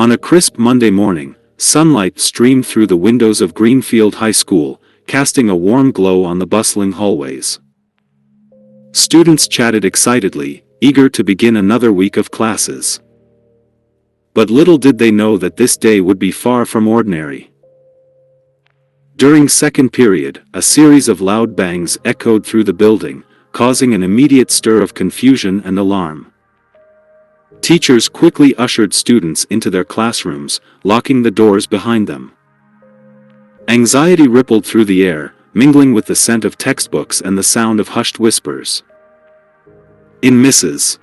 On a crisp Monday morning, sunlight streamed through the windows of Greenfield High School, casting a warm glow on the bustling hallways. Students chatted excitedly, eager to begin another week of classes. But little did they know that this day would be far from ordinary. During second period, a series of loud bangs echoed through the building, causing an immediate stir of confusion and alarm. Teachers quickly ushered students into their classrooms, locking the doors behind them. Anxiety rippled through the air, mingling with the scent of textbooks and the sound of hushed whispers. In Mrs.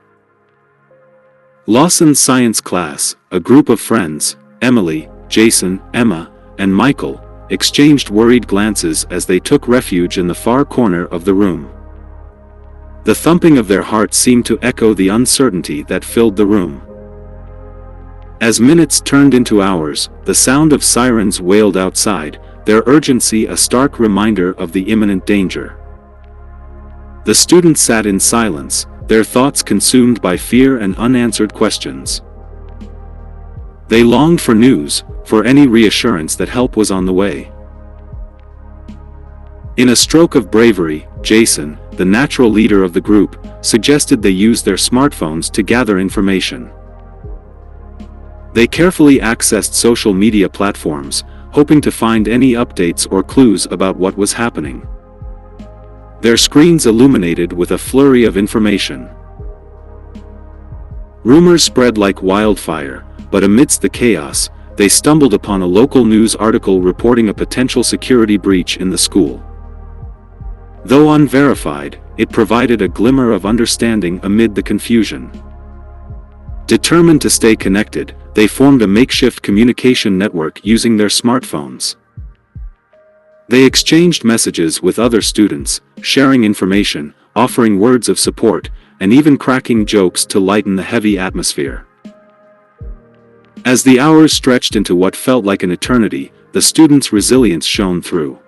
Lawson's science class, a group of friends, Emily, Jason, Emma, and Michael, exchanged worried glances as they took refuge in the far corner of the room. The thumping of their hearts seemed to echo the uncertainty that filled the room. As minutes turned into hours, the sound of sirens wailed outside, their urgency a stark reminder of the imminent danger. The students sat in silence, their thoughts consumed by fear and unanswered questions. They longed for news, for any reassurance that help was on the way. In a stroke of bravery, Jason, the natural leader of the group, suggested they use their smartphones to gather information. They carefully accessed social media platforms, hoping to find any updates or clues about what was happening. Their screens illuminated with a flurry of information. Rumors spread like wildfire, but amidst the chaos, they stumbled upon a local news article reporting a potential security breach in the school. Though unverified, it provided a glimmer of understanding amid the confusion. Determined to stay connected, they formed a makeshift communication network using their smartphones. They exchanged messages with other students, sharing information, offering words of support, and even cracking jokes to lighten the heavy atmosphere. As the hours stretched into what felt like an eternity, the students' resilience shone through.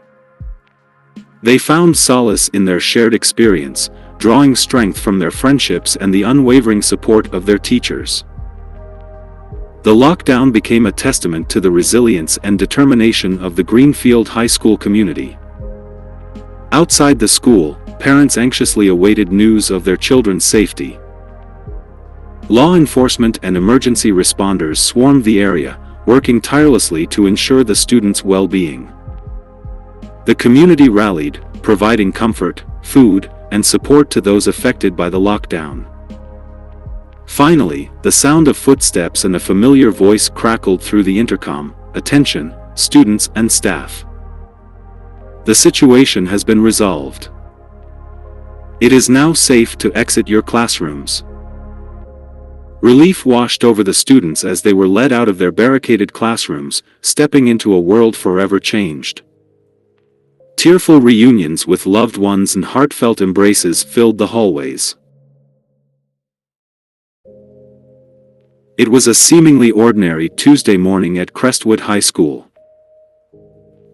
They found solace in their shared experience, drawing strength from their friendships and the unwavering support of their teachers. The lockdown became a testament to the resilience and determination of the Greenfield High School community. Outside the school, parents anxiously awaited news of their children's safety. Law enforcement and emergency responders swarmed the area, working tirelessly to ensure the students' well-being. The community rallied, providing comfort, food, and support to those affected by the lockdown. Finally, the sound of footsteps and a familiar voice crackled through the intercom. "Attention, students and staff. The situation has been resolved. It is now safe to exit your classrooms." Relief washed over the students as they were led out of their barricaded classrooms, stepping into a world forever changed. Tearful reunions with loved ones and heartfelt embraces filled the hallways. It was a seemingly ordinary Tuesday morning at Crestwood High School.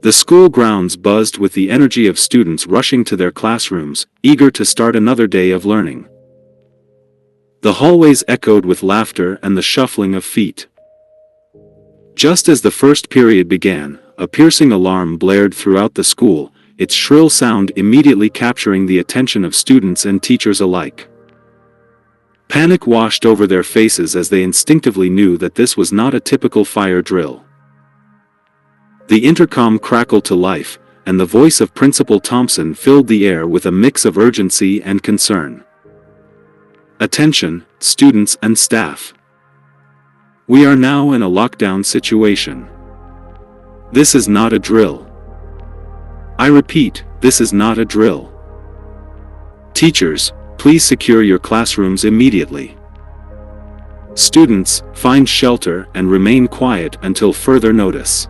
The school grounds buzzed with the energy of students rushing to their classrooms, eager to start another day of learning. The hallways echoed with laughter and the shuffling of feet. Just as the first period began, a piercing alarm blared throughout the school, its shrill sound immediately capturing the attention of students and teachers alike. Panic washed over their faces as they instinctively knew that this was not a typical fire drill. The intercom crackled to life, and the voice of Principal Thompson filled the air with a mix of urgency and concern. "Attention, students and staff. We are now in a lockdown situation. This is not a drill. I repeat, this is not a drill. Teachers, please secure your classrooms immediately. Students, find shelter and remain quiet until further notice."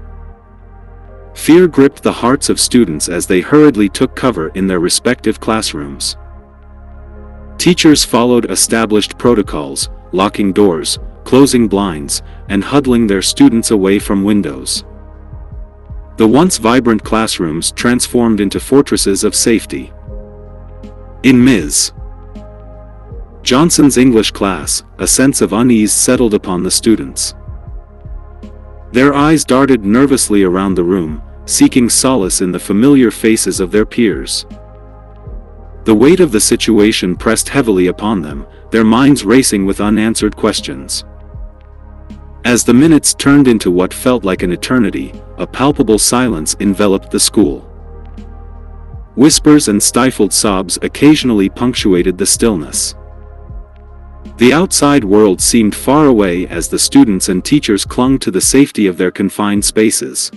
Fear gripped the hearts of students as they hurriedly took cover in their respective classrooms. Teachers followed established protocols, locking doors, closing blinds, and huddling their students away from windows. The once vibrant classrooms transformed into fortresses of safety. In Ms. Johnson's English class, a sense of unease settled upon the students. Their eyes darted nervously around the room, seeking solace in the familiar faces of their peers. The weight of the situation pressed heavily upon them, their minds racing with unanswered questions. As the minutes turned into what felt like an eternity, a palpable silence enveloped the school. Whispers and stifled sobs occasionally punctuated the stillness. The outside world seemed far away as the students and teachers clung to the safety of their confined spaces.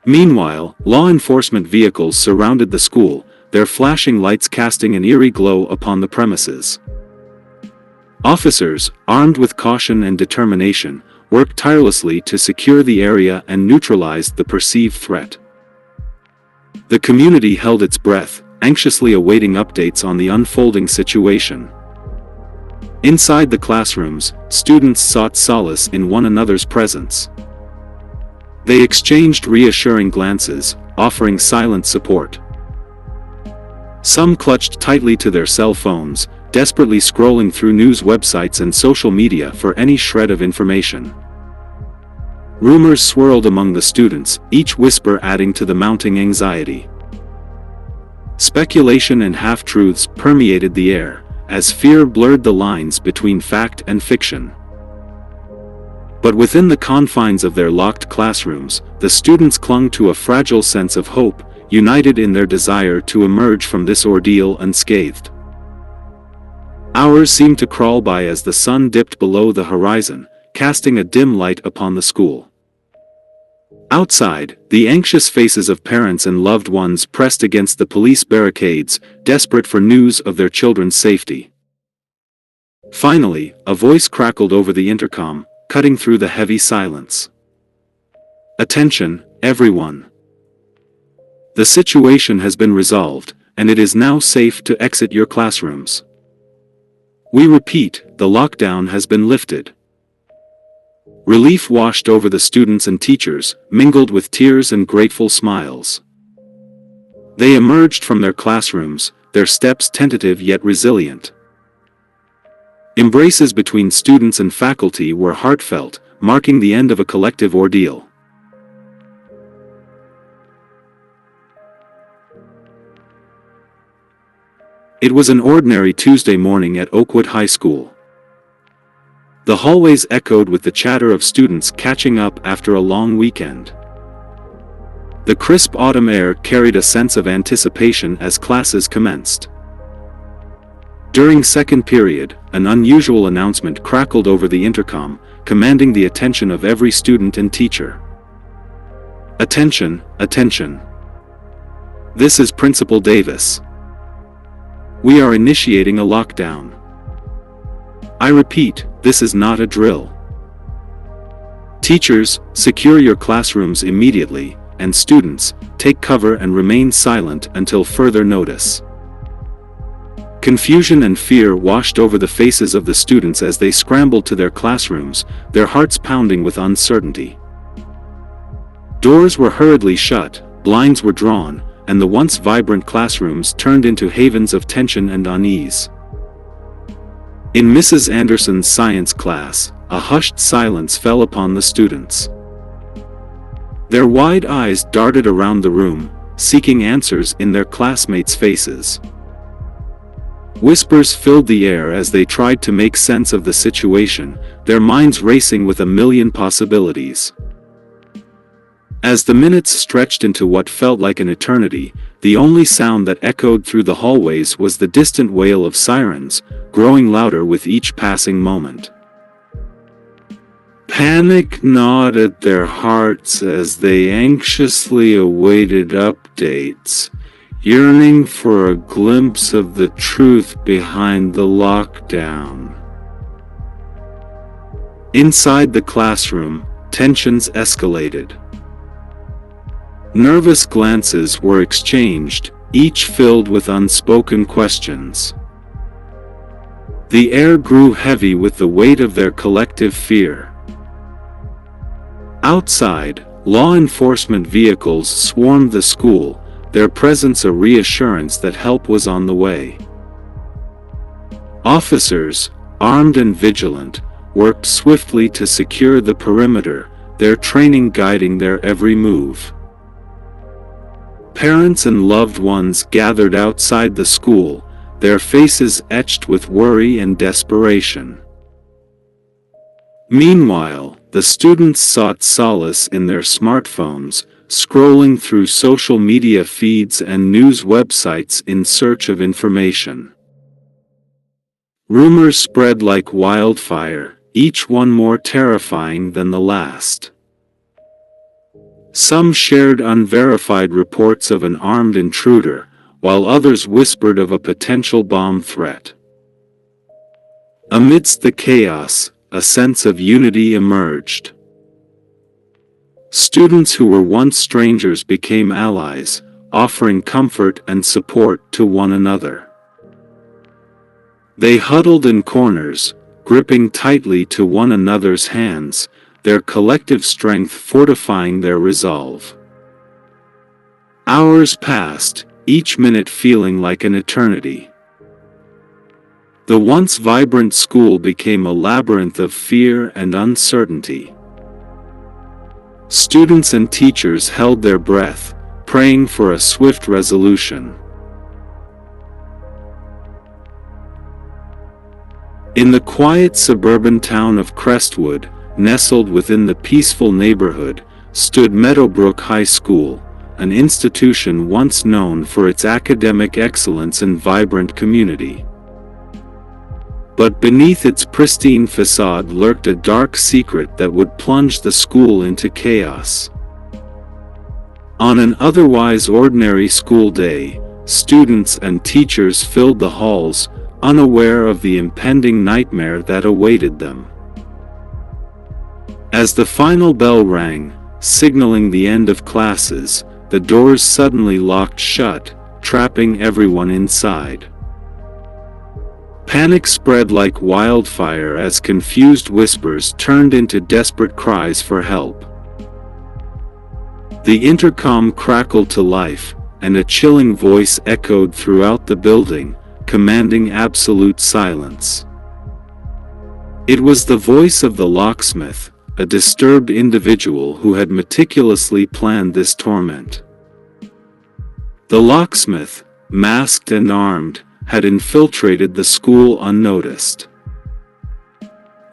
Meanwhile, law enforcement vehicles surrounded the school, their flashing lights casting an eerie glow upon the premises. Officers, armed with caution and determination, worked tirelessly to secure the area and neutralize the perceived threat. The community held its breath, anxiously awaiting updates on the unfolding situation. Inside the classrooms, students sought solace in one another's presence. They exchanged reassuring glances, offering silent support. Some clutched tightly to their cell phones, desperately scrolling through news websites and social media for any shred of information. Rumors swirled among the students, each whisper adding to the mounting anxiety. Speculation and half-truths permeated the air, as fear blurred the lines between fact and fiction. But within the confines of their locked classrooms, the students clung to a fragile sense of hope, united in their desire to emerge from this ordeal unscathed. Hours seemed to crawl by as the sun dipped below the horizon, casting a dim light upon the school. Outside, the anxious faces of parents and loved ones pressed against the police barricades, desperate for news of their children's safety. Finally, a voice crackled over the intercom, cutting through the heavy silence. "Attention, everyone. The situation has been resolved, and it is now safe to exit your classrooms. We repeat, the lockdown has been lifted." Relief washed over the students and teachers, mingled with tears and grateful smiles. They emerged from their classrooms, their steps tentative yet resilient. Embraces between students and faculty were heartfelt, marking the end of a collective ordeal. It was an ordinary Tuesday morning at Oakwood High School. The hallways echoed with the chatter of students catching up after a long weekend. The crisp autumn air carried a sense of anticipation as classes commenced. During second period, an unusual announcement crackled over the intercom, commanding the attention of every student and teacher. "Attention, attention. This is Principal Davis. We are initiating a lockdown. I repeat, this is not a drill. Teachers, secure your classrooms immediately, and students, take cover and remain silent until further notice." Confusion and fear washed over the faces of the students as they scrambled to their classrooms, their hearts pounding with uncertainty. Doors were hurriedly shut, blinds were drawn, and the once vibrant classrooms turned into havens of tension and unease. In Mrs. Anderson's science class, a hushed silence fell upon the students. Their wide eyes darted around the room, seeking answers in their classmates' faces. Whispers filled the air as they tried to make sense of the situation, their minds racing with a million possibilities. As the minutes stretched into what felt like an eternity, the only sound that echoed through the hallways was the distant wail of sirens, growing louder with each passing moment. Panic gnawed at their hearts as they anxiously awaited updates, yearning for a glimpse of the truth behind the lockdown. Inside the classroom, tensions escalated. Nervous glances were exchanged, each filled with unspoken questions. The air grew heavy with the weight of their collective fear. Outside, law enforcement vehicles swarmed the school, their presence a reassurance that help was on the way. Officers, armed and vigilant, worked swiftly to secure the perimeter, their training guiding their every move. Parents and loved ones gathered outside the school, their faces etched with worry and desperation. Meanwhile, the students sought solace in their smartphones, scrolling through social media feeds and news websites in search of information. Rumors spread like wildfire, each one more terrifying than the last. Some shared unverified reports of an armed intruder, while others whispered of a potential bomb threat. Amidst the chaos, a sense of unity emerged. Students who were once strangers became allies, offering comfort and support to one another. They huddled in corners, gripping tightly to one another's hands, their collective strength fortifying their resolve. Hours passed, each minute feeling like an eternity. The once vibrant school became a labyrinth of fear and uncertainty. Students and teachers held their breath, praying for a swift resolution. In the quiet suburban town of Crestwood, nestled within the peaceful neighborhood, stood Meadowbrook High School, an institution once known for its academic excellence and vibrant community. But beneath its pristine facade lurked a dark secret that would plunge the school into chaos. On an otherwise ordinary school day, students and teachers filled the halls, unaware of the impending nightmare that awaited them. As the final bell rang, signaling the end of classes, the doors suddenly locked shut, trapping everyone inside. Panic spread like wildfire as confused whispers turned into desperate cries for help. The intercom crackled to life, and a chilling voice echoed throughout the building, commanding absolute silence. It was the voice of the locksmith, a disturbed individual who had meticulously planned this torment. The locksmith, masked and armed, had infiltrated the school unnoticed.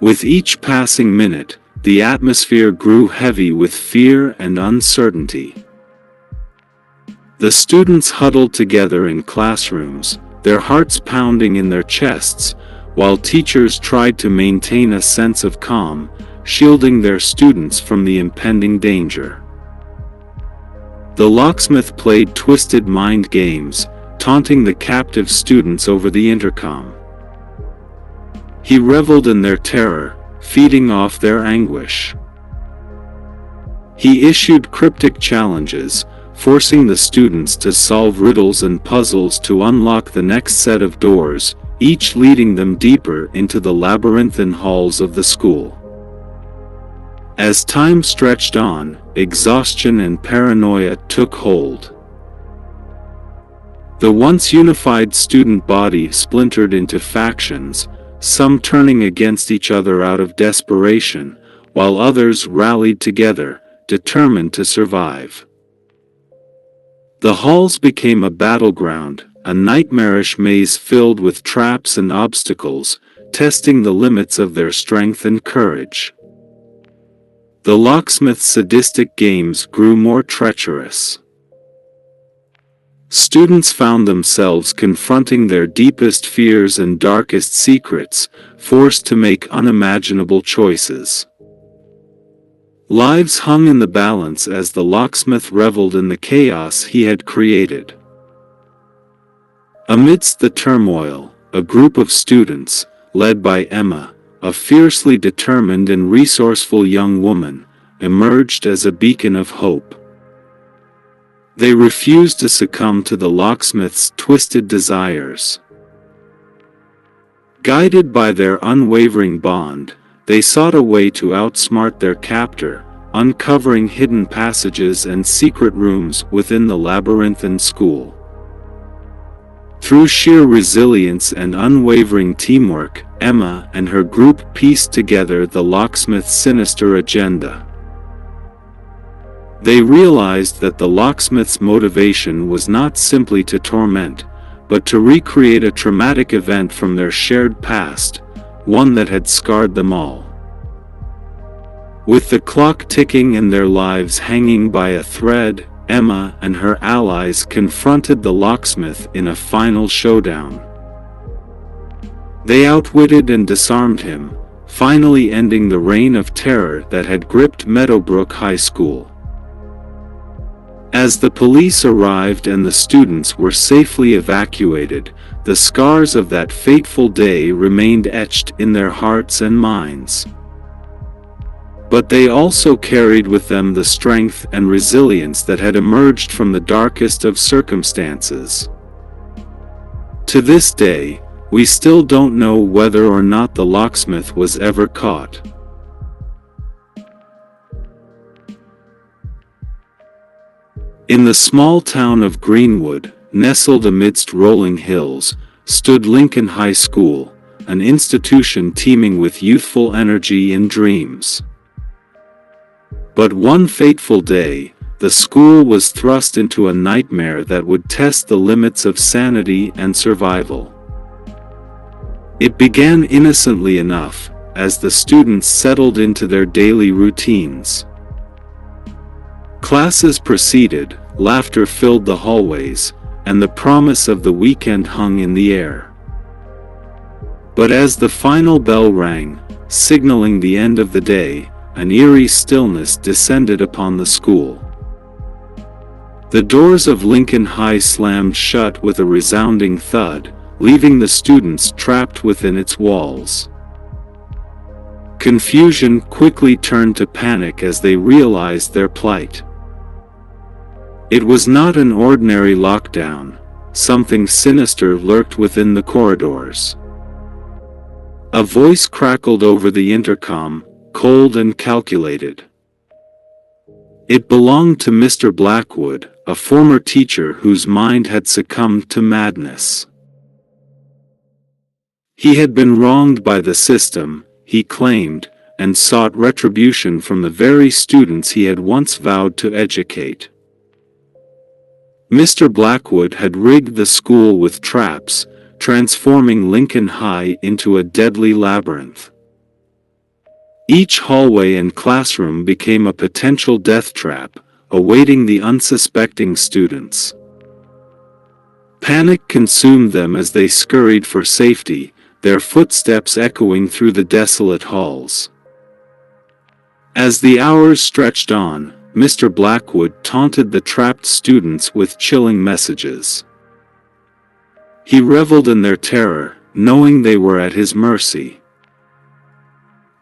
With each passing minute, the atmosphere grew heavy with fear and uncertainty. The students huddled together in classrooms, their hearts pounding in their chests, while teachers tried to maintain a sense of calm, shielding their students from the impending danger. The locksmith played twisted mind games, taunting the captive students over the intercom. He reveled in their terror, feeding off their anguish. He issued cryptic challenges, forcing the students to solve riddles and puzzles to unlock the next set of doors, each leading them deeper into the labyrinthine halls of the school. As time stretched on, exhaustion and paranoia took hold. The once unified student body splintered into factions, some turning against each other out of desperation, while others rallied together, determined to survive. The halls became a battleground, a nightmarish maze filled with traps and obstacles, testing the limits of their strength and courage. The locksmith's sadistic games grew more treacherous. Students found themselves confronting their deepest fears and darkest secrets, forced to make unimaginable choices. Lives hung in the balance as the locksmith reveled in the chaos he had created. Amidst the turmoil, a group of students, led by Emma, a fiercely determined and resourceful young woman, emerged as a beacon of hope. They refused to succumb to the locksmith's twisted desires. Guided by their unwavering bond, they sought a way to outsmart their captor, uncovering hidden passages and secret rooms within the labyrinthine school. Through sheer resilience and unwavering teamwork, Emma and her group pieced together the locksmith's sinister agenda. They realized that the locksmith's motivation was not simply to torment, but to recreate a traumatic event from their shared past, one that had scarred them all. With the clock ticking and their lives hanging by a thread, Emma and her allies confronted the locksmith in a final showdown. They outwitted and disarmed him, finally ending the reign of terror that had gripped Meadowbrook High School. As the police arrived and the students were safely evacuated, the scars of that fateful day remained etched in their hearts and minds. But they also carried with them the strength and resilience that had emerged from the darkest of circumstances. To this day, we still don't know whether or not the locksmith was ever caught. In the small town of Greenwood, nestled amidst rolling hills, stood Lincoln High School, an institution teeming with youthful energy and dreams. But one fateful day, the school was thrust into a nightmare that would test the limits of sanity and survival. It began innocently enough, as the students settled into their daily routines. Classes proceeded, laughter filled the hallways, and the promise of the weekend hung in the air. But as the final bell rang, signaling the end of the day, an eerie stillness descended upon the school. The doors of Lincoln High slammed shut with a resounding thud, leaving the students trapped within its walls. Confusion quickly turned to panic as they realized their plight. It was not an ordinary lockdown. Something sinister lurked within the corridors. A voice crackled over the intercom, cold and calculated. It belonged to Mr. Blackwood, a former teacher whose mind had succumbed to madness. He had been wronged by the system, he claimed, and sought retribution from the very students he had once vowed to educate. Mr. Blackwood had rigged the school with traps, transforming Lincoln High into a deadly labyrinth. Each hallway and classroom became a potential death trap, awaiting the unsuspecting students. Panic consumed them as they scurried for safety, their footsteps echoing through the desolate halls. As the hours stretched on, Mr. Blackwood taunted the trapped students with chilling messages. He reveled in their terror, knowing they were at his mercy.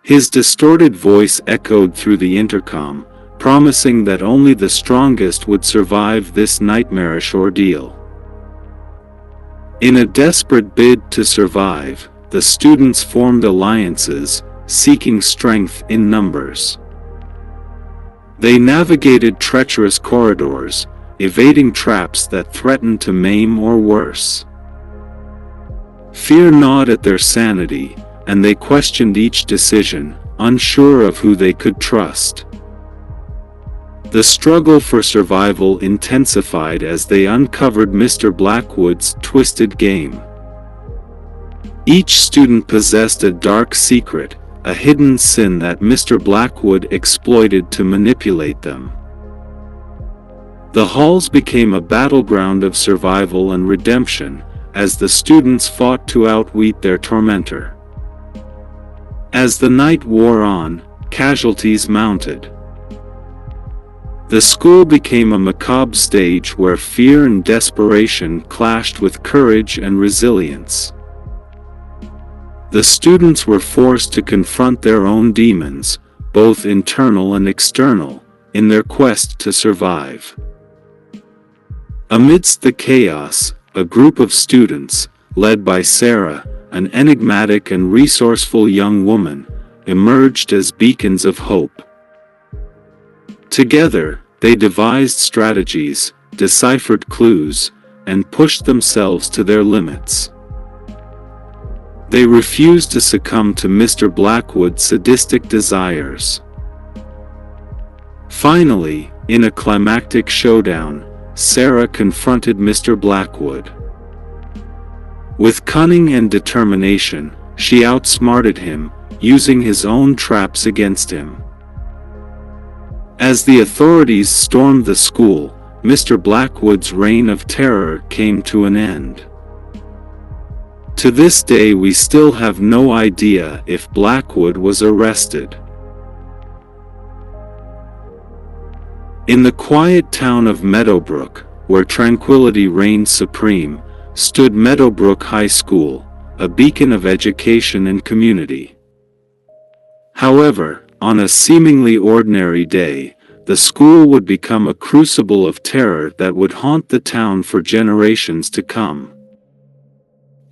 His distorted voice echoed through the intercom, promising that only the strongest would survive this nightmarish ordeal. In a desperate bid to survive, the students formed alliances, seeking strength in numbers. They navigated treacherous corridors, evading traps that threatened to maim or worse. Fear gnawed at their sanity, and they questioned each decision, unsure of who they could trust. The struggle for survival intensified as they uncovered Mr. Blackwood's twisted game. Each student possessed a dark secret, a hidden sin that Mr. Blackwood exploited to manipulate them. The halls became a battleground of survival and redemption, as the students fought to outwit their tormentor. As the night wore on, casualties mounted. The school became a macabre stage where fear and desperation clashed with courage and resilience. The students were forced to confront their own demons, both internal and external, in their quest to survive. Amidst the chaos, a group of students, led by Sarah, an enigmatic and resourceful young woman, emerged as beacons of hope. Together, they devised strategies, deciphered clues, and pushed themselves to their limits. They refused to succumb to Mr. Blackwood's sadistic desires. Finally, In a climactic showdown, Sarah confronted Mr. Blackwood. With cunning and determination, she outsmarted him, using his own traps against him. As the authorities stormed the school, Mr. Blackwood's reign of terror came to an end. To this day we still have no idea if Blackwood was arrested. In the quiet town of Meadowbrook, where tranquility reigned supreme, stood Meadowbrook High School, a beacon of education and community. However, on a seemingly ordinary day, the school would become a crucible of terror that would haunt the town for generations to come.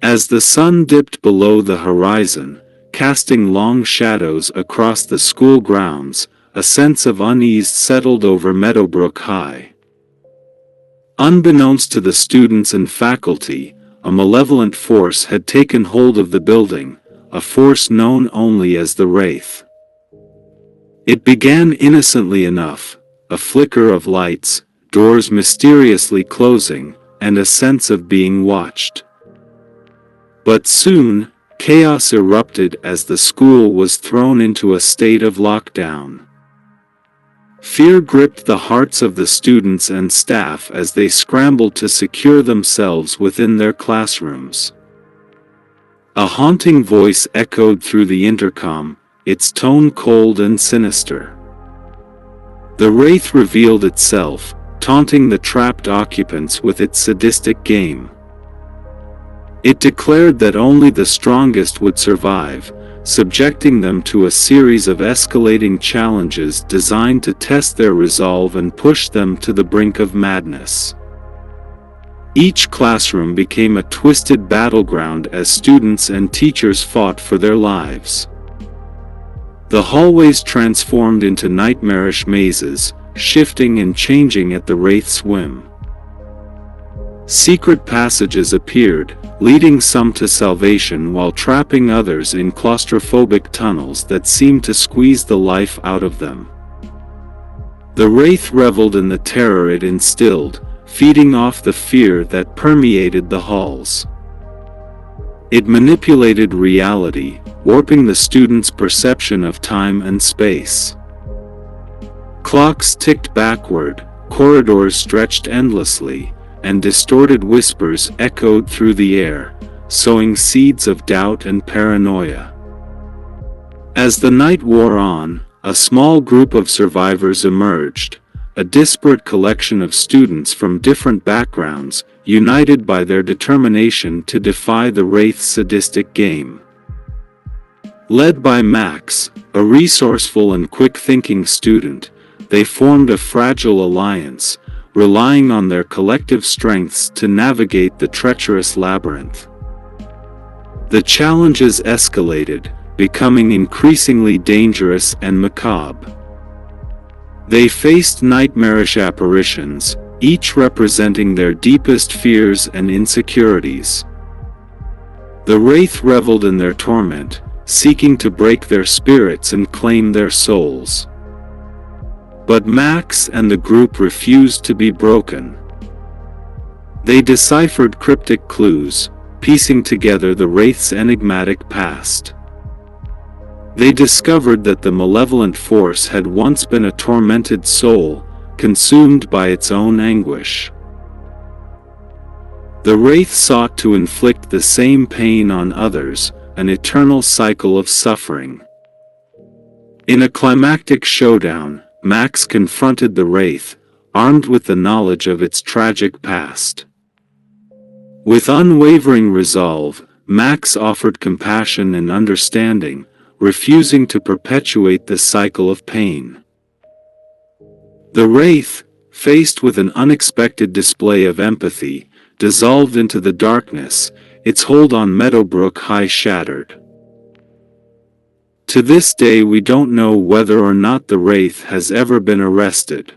As the sun dipped below the horizon, casting long shadows across the school grounds, a sense of unease settled over Meadowbrook High. Unbeknownst to the students and faculty, a malevolent force had taken hold of the building, a force known only as the Wraith. It began innocently enough, a flicker of lights, doors mysteriously closing, and a sense of being watched. But soon, chaos erupted as the school was thrown into a state of lockdown. Fear gripped the hearts of the students and staff as they scrambled to secure themselves within their classrooms. A haunting voice echoed through the intercom, its tone cold and sinister. The Wraith revealed itself, taunting the trapped occupants with its sadistic game. It declared that only the strongest would survive, subjecting them to a series of escalating challenges designed to test their resolve and push them to the brink of madness. Each classroom became a twisted battleground as students and teachers fought for their lives. The hallways transformed into nightmarish mazes, shifting and changing at the Wraith's whim. Secret passages appeared, leading some to salvation while trapping others in claustrophobic tunnels that seemed to squeeze the life out of them. The Wraith reveled in the terror it instilled, feeding off the fear that permeated the halls. It manipulated reality, warping the students' perception of time and space. Clocks ticked backward, corridors stretched endlessly, and distorted whispers echoed through the air, sowing seeds of doubt and paranoia. As the night wore on, a small group of survivors emerged, a disparate collection of students from different backgrounds, united by their determination to defy the Wraith's sadistic game. Led by Max, a resourceful and quick-thinking student, they formed a fragile alliance, relying on their collective strengths to navigate the treacherous labyrinth. The challenges escalated, becoming increasingly dangerous and macabre. They faced nightmarish apparitions, each representing their deepest fears and insecurities. The Wraith reveled in their torment, seeking to break their spirits and claim their souls. But Max and the group refused to be broken. They deciphered cryptic clues, piecing together the Wraith's enigmatic past. They discovered that the malevolent force had once been a tormented soul, consumed by its own anguish. The Wraith sought to inflict the same pain on others, an eternal cycle of suffering. In a climactic showdown, Max confronted the Wraith, armed with the knowledge of its tragic past. With unwavering resolve, Max offered compassion and understanding, refusing to perpetuate the cycle of pain. The Wraith, faced with an unexpected display of empathy, dissolved into the darkness, its hold on Meadowbrook High shattered. To this day we don't know whether or not the Wraith has ever been arrested.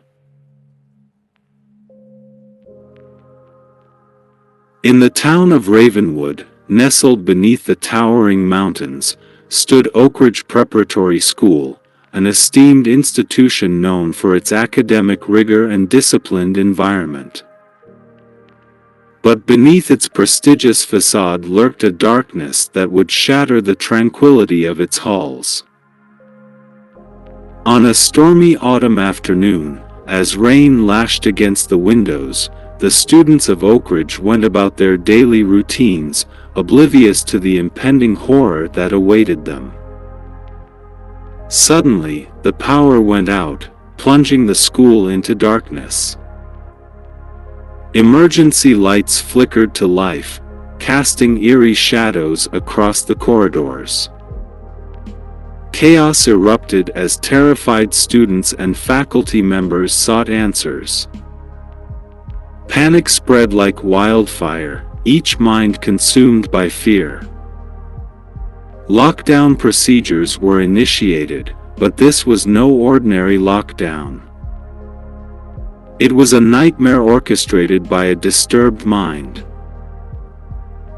In the town of Ravenwood, nestled beneath the towering mountains, stood Oak Ridge Preparatory School, an esteemed institution known for its academic rigor and disciplined environment. But beneath its prestigious facade lurked a darkness that would shatter the tranquility of its halls. On a stormy autumn afternoon, as rain lashed against the windows, the students of Oak Ridge went about their daily routines, oblivious to the impending horror that awaited them. Suddenly, the power went out, plunging the school into darkness. Emergency lights flickered to life, casting eerie shadows across the corridors. Chaos erupted as terrified students and faculty members sought answers. Panic spread like wildfire, each mind consumed by fear. Lockdown procedures were initiated, but this was no ordinary lockdown. It was a nightmare orchestrated by a disturbed mind.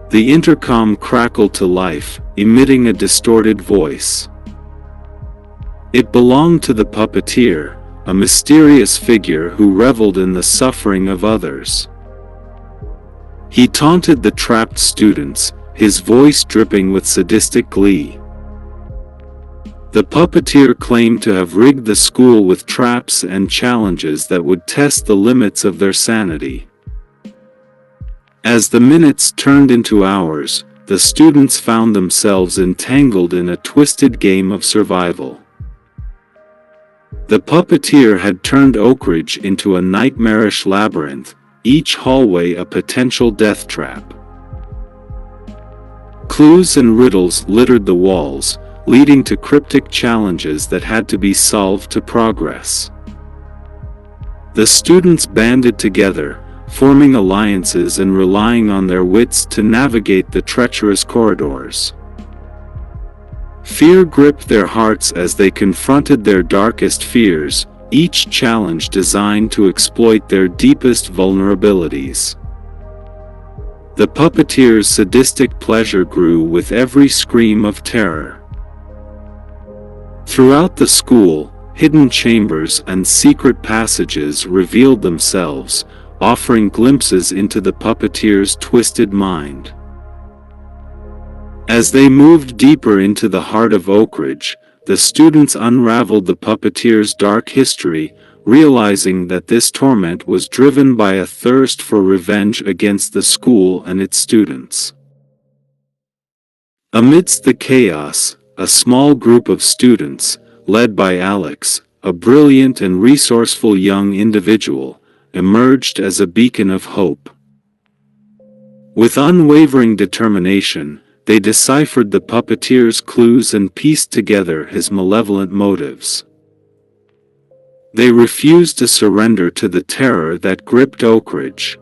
The intercom crackled to life, emitting a distorted voice. It belonged to the puppeteer, a mysterious figure who reveled in the suffering of others. He taunted the trapped students, his voice dripping with sadistic glee. The puppeteer claimed to have rigged the school with traps and challenges that would test the limits of their sanity. As the minutes turned into hours, the students found themselves entangled in a twisted game of survival. The puppeteer had turned Oak Ridge into a nightmarish labyrinth, each hallway a potential death trap. Clues and riddles littered the walls, leading to cryptic challenges that had to be solved to progress. The students banded together, forming alliances and relying on their wits to navigate the treacherous corridors. Fear gripped their hearts as they confronted their darkest fears, each challenge designed to exploit their deepest vulnerabilities. The puppeteer's sadistic pleasure grew with every scream of terror. Throughout the school, hidden chambers and secret passages revealed themselves, offering glimpses into the puppeteer's twisted mind. As they moved deeper into the heart of Oak Ridge, the students unraveled the puppeteer's dark history, realizing that this torment was driven by a thirst for revenge against the school and its students. Amidst the chaos, a small group of students, led by Alex, a brilliant and resourceful young individual, emerged as a beacon of hope. With unwavering determination, they deciphered the puppeteer's clues and pieced together his malevolent motives. They refused to surrender to the terror that gripped Oak Ridge.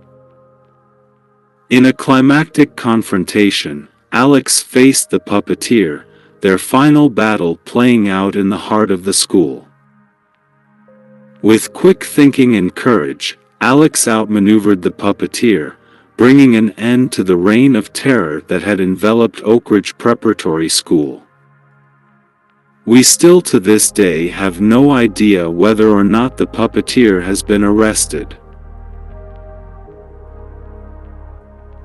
In a climactic confrontation, Alex faced the puppeteer, their final battle playing out in the heart of the school. With quick thinking and courage, Alex outmaneuvered the puppeteer, bringing an end to the reign of terror that had enveloped Oak Ridge Preparatory School. We still to this day have no idea whether or not the puppeteer has been arrested.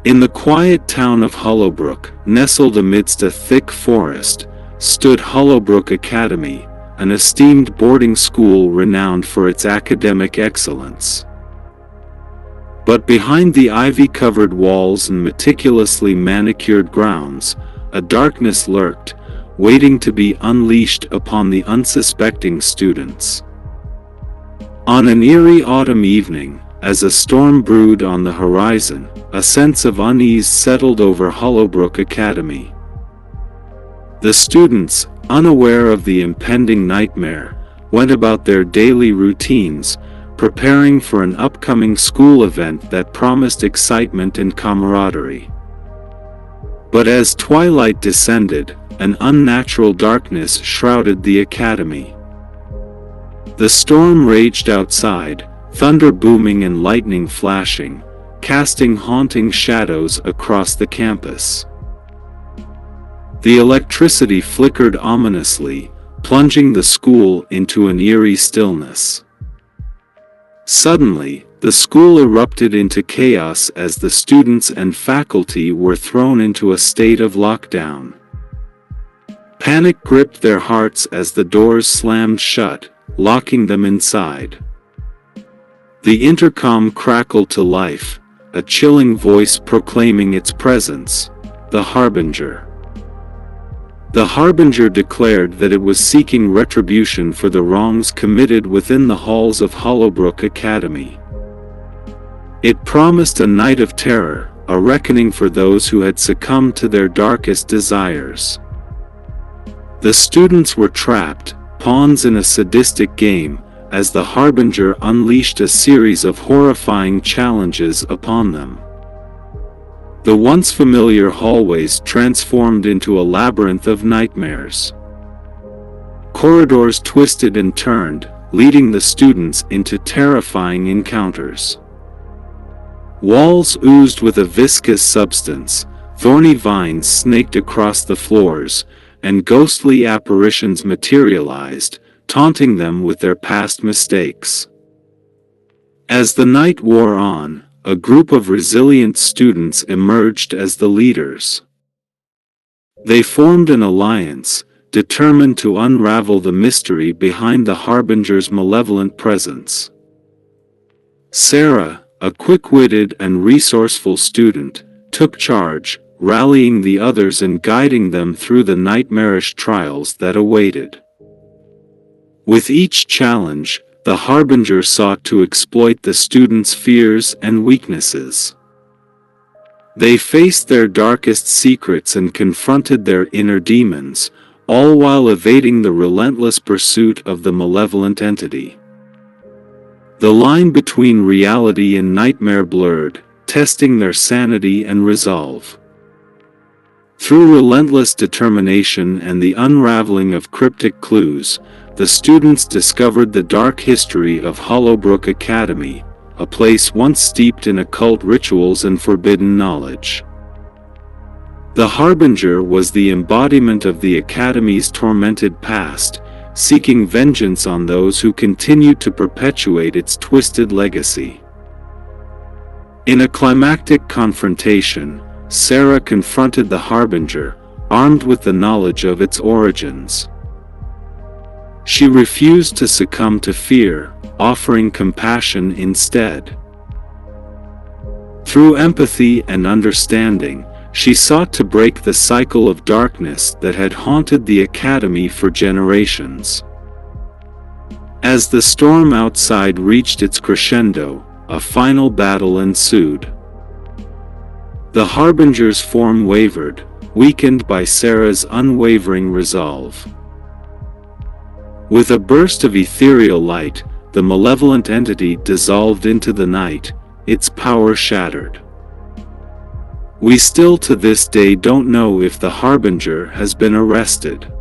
In the quiet town of Hollowbrook, nestled amidst a thick forest, stood Hollowbrook Academy, an esteemed boarding school renowned for its academic excellence. But behind the ivy-covered walls and meticulously manicured grounds, a darkness lurked, waiting to be unleashed upon the unsuspecting students. On an eerie autumn evening, as a storm brewed on the horizon, a sense of unease settled over Hollowbrook Academy. The students, unaware of the impending nightmare, went about their daily routines, preparing for an upcoming school event that promised excitement and camaraderie. But as twilight descended, an unnatural darkness shrouded the academy. The storm raged outside, thunder booming and lightning flashing, casting haunting shadows across the campus. The electricity flickered ominously, plunging the school into an eerie stillness. Suddenly, the school erupted into chaos as the students and faculty were thrown into a state of lockdown. Panic gripped their hearts as the doors slammed shut, locking them inside. The intercom crackled to life, a chilling voice proclaiming its presence, the Harbinger. The Harbinger declared that it was seeking retribution for the wrongs committed within the halls of Hollowbrook Academy. It promised a night of terror, a reckoning for those who had succumbed to their darkest desires. The students were trapped, pawns in a sadistic game, as the Harbinger unleashed a series of horrifying challenges upon them. The once familiar hallways transformed into a labyrinth of nightmares. Corridors twisted and turned, leading the students into terrifying encounters. Walls oozed with a viscous substance, thorny vines snaked across the floors, and ghostly apparitions materialized, taunting them with their past mistakes. As the night wore on, a group of resilient students emerged as the leaders. They formed an alliance, determined to unravel the mystery behind the Harbinger's malevolent presence. Sarah, a quick-witted and resourceful student, took charge, rallying the others and guiding them through the nightmarish trials that awaited. With each challenge, the Harbinger sought to exploit the students' fears and weaknesses. They faced their darkest secrets and confronted their inner demons, all while evading the relentless pursuit of the malevolent entity. The line between reality and nightmare blurred, testing their sanity and resolve. Through relentless determination and the unraveling of cryptic clues, the students discovered the dark history of Hollowbrook Academy, a place once steeped in occult rituals and forbidden knowledge. The Harbinger was the embodiment of the Academy's tormented past, seeking vengeance on those who continued to perpetuate its twisted legacy. In a climactic confrontation, Sarah confronted the Harbinger, armed with the knowledge of its origins. She refused to succumb to fear, offering compassion instead. Through empathy and understanding, she sought to break the cycle of darkness that had haunted the Academy for generations. As the storm outside reached its crescendo, a final battle ensued. The Harbinger's form wavered, weakened by Sarah's unwavering resolve. With a burst of ethereal light, the malevolent entity dissolved into the night, its power shattered. We still to this day don't know if the Harbinger has been arrested.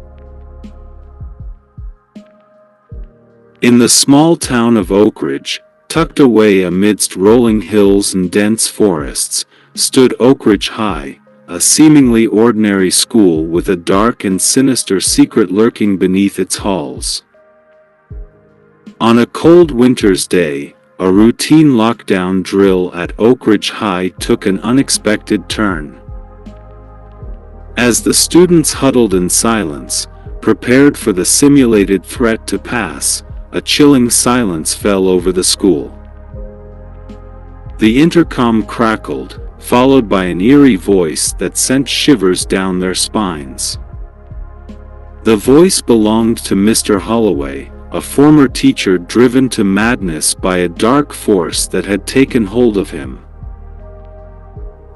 In the small town of Oakridge, tucked away amidst rolling hills and dense forests, stood Oakridge High, a seemingly ordinary school with a dark and sinister secret lurking beneath its halls. On a cold winter's day, a routine lockdown drill at Oakridge High took an unexpected turn. As the students huddled in silence, prepared for the simulated threat to pass, a chilling silence fell over the school. The intercom crackled, followed by an eerie voice that sent shivers down their spines. The voice belonged to Mr. Holloway, a former teacher driven to madness by a dark force that had taken hold of him.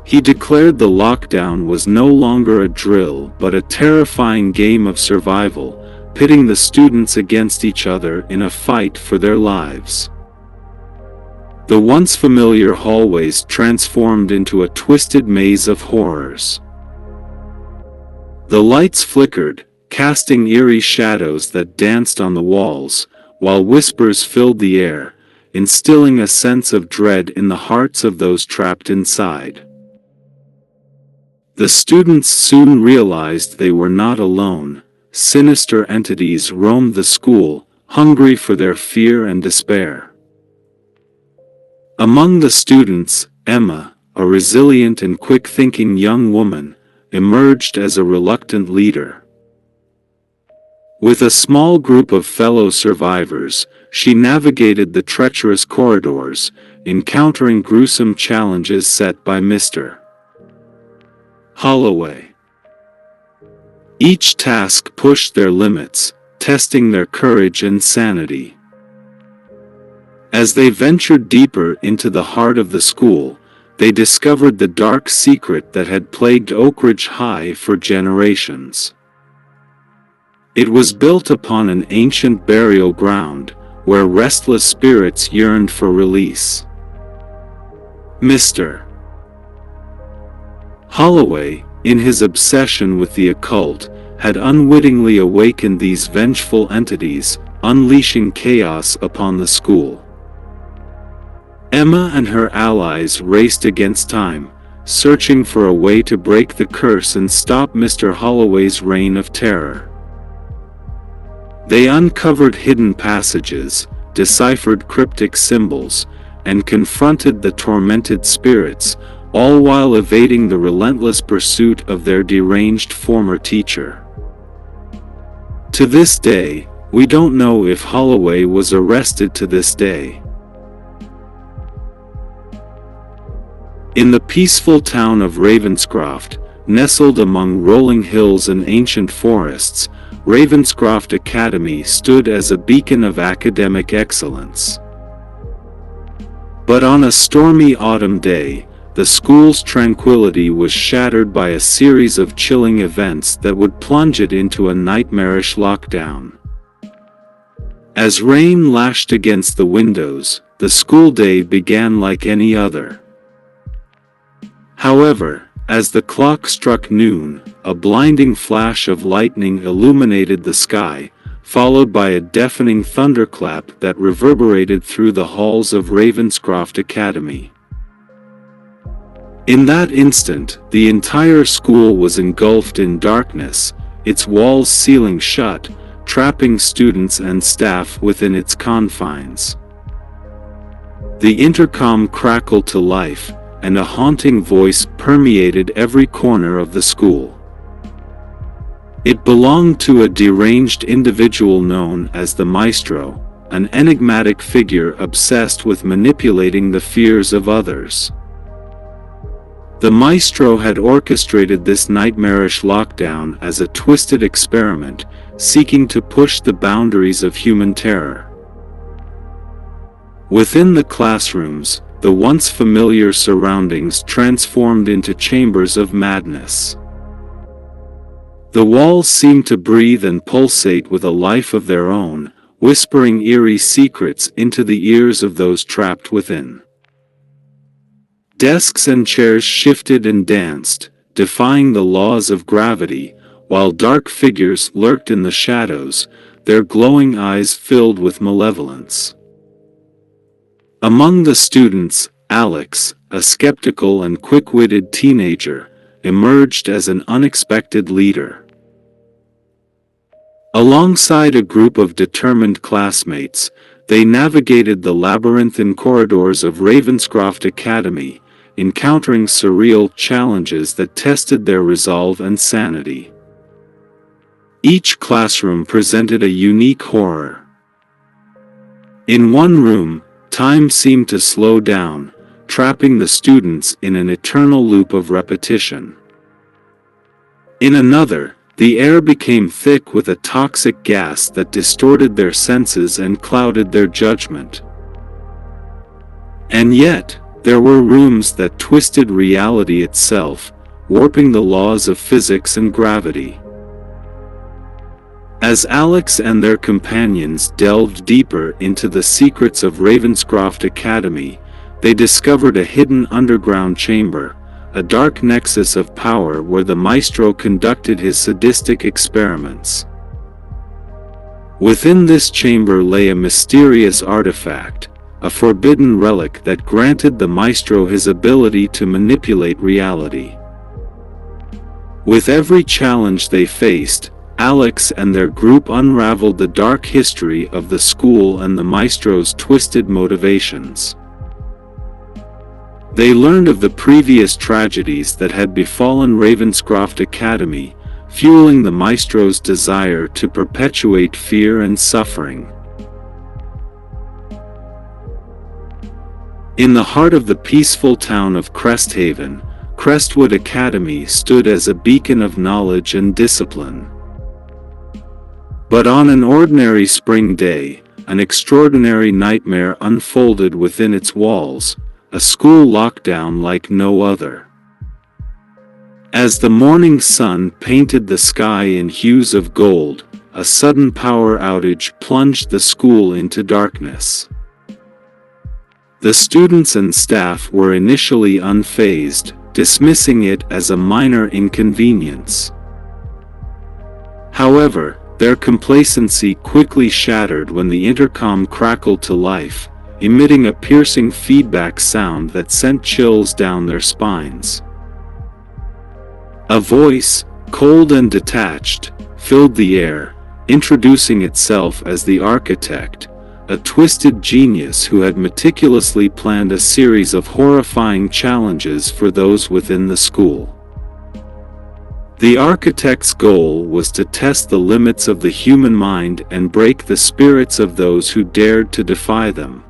He declared the lockdown was no longer a drill but a terrifying game of survival, pitting the students against each other in a fight for their lives. The once familiar hallways transformed into a twisted maze of horrors. The lights flickered, casting eerie shadows that danced on the walls, while whispers filled the air, instilling a sense of dread in the hearts of those trapped inside. The students soon realized they were not alone. sinister entities roamed the school, hungry for their fear and despair. Among the students, Emma, a resilient and quick-thinking young woman, emerged as a reluctant leader. With a small group of fellow survivors, she navigated the treacherous corridors, encountering gruesome challenges set by Mr. Holloway. Each task pushed their limits, testing their courage and sanity. As they ventured deeper into the heart of the school, they discovered the dark secret that had plagued Oak Ridge High for generations. It was built upon an ancient burial ground, where restless spirits yearned for release. Mr. Holloway, in his obsession with the occult, had unwittingly awakened these vengeful entities, unleashing chaos upon the school. Emma and her allies raced against time, searching for a way to break the curse and stop Mr. Holloway's reign of terror. They uncovered hidden passages, deciphered cryptic symbols, and confronted the tormented spirits, all while evading the relentless pursuit of their deranged former teacher. To this day, we don't know if Holloway was arrested to this day. In the peaceful town of Ravenscroft, nestled among rolling hills and ancient forests, Ravenscroft Academy stood as a beacon of academic excellence. But on a stormy autumn day, the school's tranquility was shattered by a series of chilling events that would plunge it into a nightmarish lockdown. As rain lashed against the windows, the school day began like any other. However, as the clock struck noon, a blinding flash of lightning illuminated the sky, followed by a deafening thunderclap that reverberated through the halls of Ravenscroft Academy. In that instant, the entire school was engulfed in darkness, its walls sealing shut, trapping students and staff within its confines. The intercom crackled to life, and a haunting voice permeated every corner of the school. It belonged to a deranged individual known as the Maestro, an enigmatic figure obsessed with manipulating the fears of others. The Maestro had orchestrated this nightmarish lockdown as a twisted experiment, seeking to push the boundaries of human terror. Within the classrooms, the once familiar surroundings transformed into chambers of madness. The walls seemed to breathe and pulsate with a life of their own, whispering eerie secrets into the ears of those trapped within. Desks and chairs shifted and danced, defying the laws of gravity, while dark figures lurked in the shadows, their glowing eyes filled with malevolence. Among the students, Alex, a skeptical and quick-witted teenager, emerged as an unexpected leader. Alongside a group of determined classmates, they navigated the labyrinthine corridors of Ravenscroft Academy, encountering surreal challenges that tested their resolve and sanity. Each classroom presented a unique horror. In one room, time seemed to slow down, trapping the students in an eternal loop of repetition. In another, the air became thick with a toxic gas that distorted their senses and clouded their judgment. And yet, there were rooms that twisted reality itself, warping the laws of physics and gravity. As Alex and their companions delved deeper into the secrets of Ravenscroft Academy, they discovered a hidden underground chamber, a dark nexus of power where the Maestro conducted his sadistic experiments. Within this chamber lay a mysterious artifact, a forbidden relic that granted the Maestro his ability to manipulate reality. With every challenge they faced, Alex and their group unraveled the dark history of the school and the maestro's twisted motivations. They learned of the previous tragedies that had befallen Ravenscroft Academy, fueling the maestro's desire to perpetuate fear and suffering. In the heart of the peaceful town of Cresthaven, Crestwood Academy stood as a beacon of knowledge and discipline. But on an ordinary spring day, an extraordinary nightmare unfolded within its walls, a school lockdown like no other. As the morning sun painted the sky in hues of gold, a sudden power outage plunged the school into darkness. The students and staff were initially unfazed, dismissing it as a minor inconvenience. However, their complacency quickly shattered when the intercom crackled to life, emitting a piercing feedback sound that sent chills down their spines. A voice, cold and detached, filled the air, introducing itself as the architect, a twisted genius who had meticulously planned a series of horrifying challenges for those within the school. The architect's goal was to test the limits of the human mind and break the spirits of those who dared to defy them.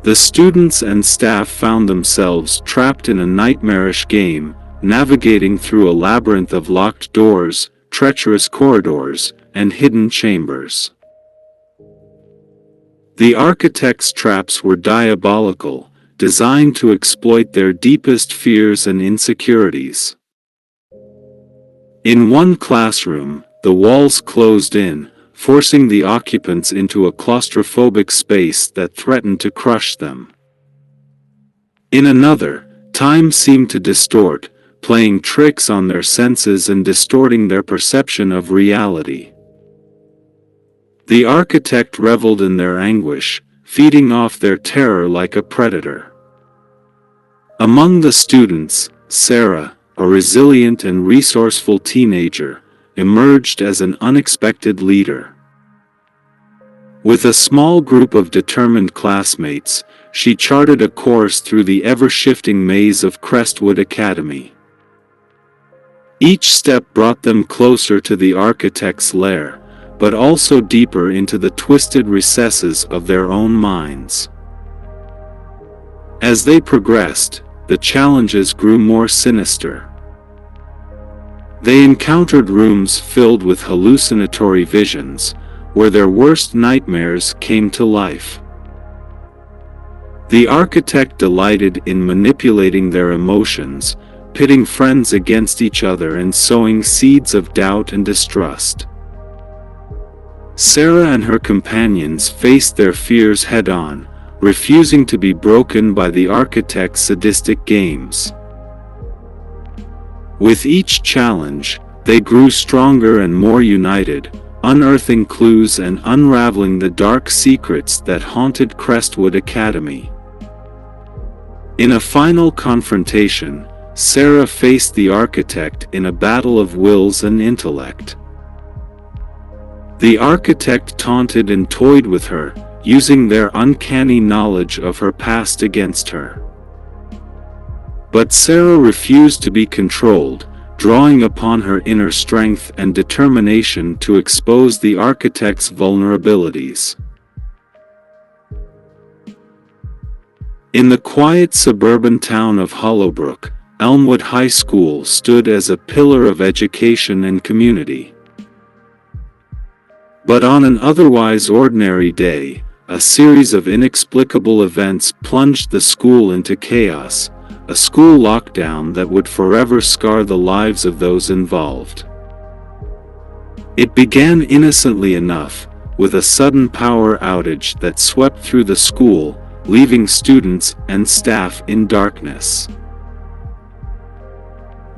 The students and staff found themselves trapped in a nightmarish game, navigating through a labyrinth of locked doors, treacherous corridors, and hidden chambers. The architect's traps were diabolical, designed to exploit their deepest fears and insecurities. In one classroom, the walls closed in, forcing the occupants into a claustrophobic space that threatened to crush them. In another, time seemed to distort, playing tricks on their senses and distorting their perception of reality. The architect reveled in their anguish, feeding off their terror like a predator. Among the students, Sarah, a resilient and resourceful teenager, emerged as an unexpected leader. With a small group of determined classmates, she charted a course through the ever-shifting maze of Crestwood Academy. Each step brought them closer to the architect's lair, but also deeper into the twisted recesses of their own minds. As they progressed, the challenges grew more sinister. They encountered rooms filled with hallucinatory visions, where their worst nightmares came to life. The architect delighted in manipulating their emotions, pitting friends against each other and sowing seeds of doubt and distrust. Sarah and her companions faced their fears head-on, refusing to be broken by the architect's sadistic games. With each challenge, they grew stronger and more united, unearthing clues and unraveling the dark secrets that haunted Crestwood Academy. In a final confrontation, Sarah faced the architect in a battle of wills and intellect. The architect taunted and toyed with her, using their uncanny knowledge of her past against her. But Sarah refused to be controlled, drawing upon her inner strength and determination to expose the architect's vulnerabilities. In the quiet suburban town of Hollowbrook, Elmwood High School stood as a pillar of education and community. But on an otherwise ordinary day, a series of inexplicable events plunged the school into chaos, a school lockdown that would forever scar the lives of those involved. It began innocently enough, with a sudden power outage that swept through the school, leaving students and staff in darkness.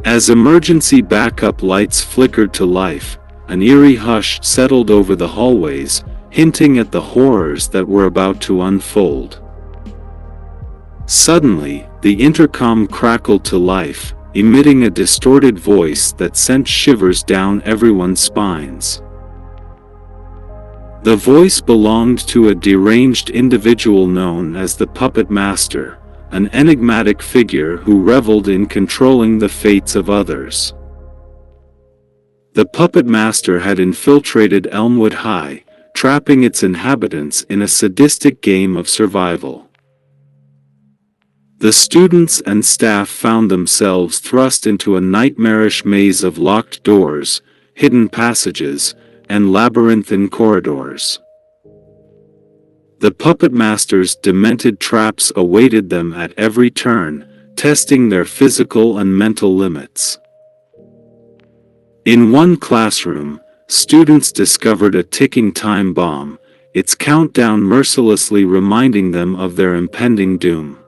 As emergency backup lights flickered to life, an eerie hush settled over the hallways, hinting at the horrors that were about to unfold. Suddenly, the intercom crackled to life, emitting a distorted voice that sent shivers down everyone's spines. The voice belonged to a deranged individual known as the Puppet Master, an enigmatic figure who reveled in controlling the fates of others. The Puppet Master had infiltrated Elmwood High, trapping its inhabitants in a sadistic game of survival. The students and staff found themselves thrust into a nightmarish maze of locked doors, hidden passages, and labyrinthine corridors. The Puppet Master's demented traps awaited them at every turn, testing their physical and mental limits. In one classroom, students discovered a ticking time bomb, its countdown mercilessly reminding them of their impending doom.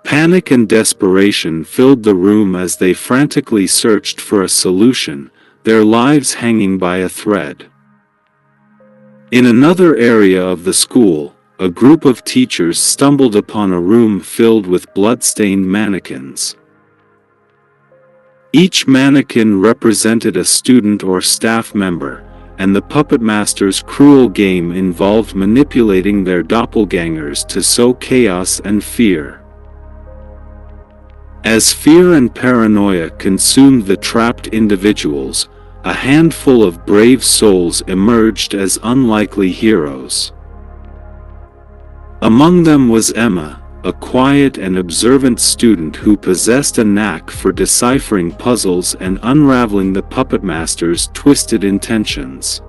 Panic and desperation filled the room as they frantically searched for a solution, their lives hanging by a thread. In another area of the school, a group of teachers stumbled upon a room filled with blood-stained mannequins. Each mannequin represented a student or staff member, and the Puppet Master's cruel game involved manipulating their doppelgangers to sow chaos and fear. As fear and paranoia consumed the trapped individuals, a handful of brave souls emerged as unlikely heroes. Among them was Emma, a quiet and observant student who possessed a knack for deciphering puzzles and unraveling the Puppet Master's twisted intentions.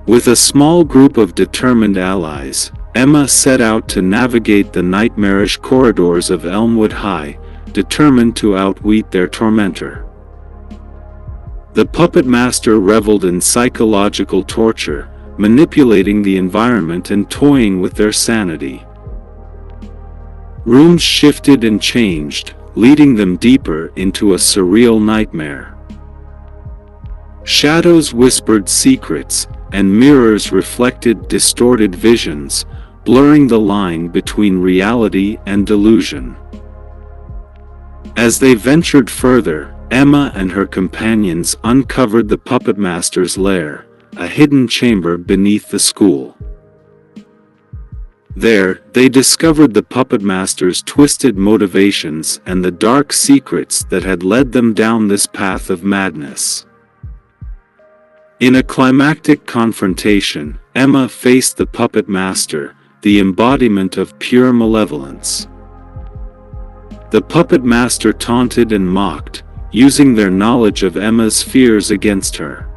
With a small group of determined allies, Emma set out to navigate the nightmarish corridors of Elmwood High, determined to outwit their tormentor. The Puppet Master reveled in psychological torture, manipulating the environment and toying with their sanity. Rooms shifted and changed, leading them deeper into a surreal nightmare. Shadows whispered secrets, and mirrors reflected distorted visions, blurring the line between reality and delusion. As they ventured further, Emma and her companions uncovered the Puppet Master's lair, a hidden chamber beneath the school. There, they discovered the Puppet Master's twisted motivations and the dark secrets that had led them down this path of madness. In a climactic confrontation, Emma faced the Puppet Master, the embodiment of pure malevolence. The Puppet Master taunted and mocked, using their knowledge of Emma's fears against her.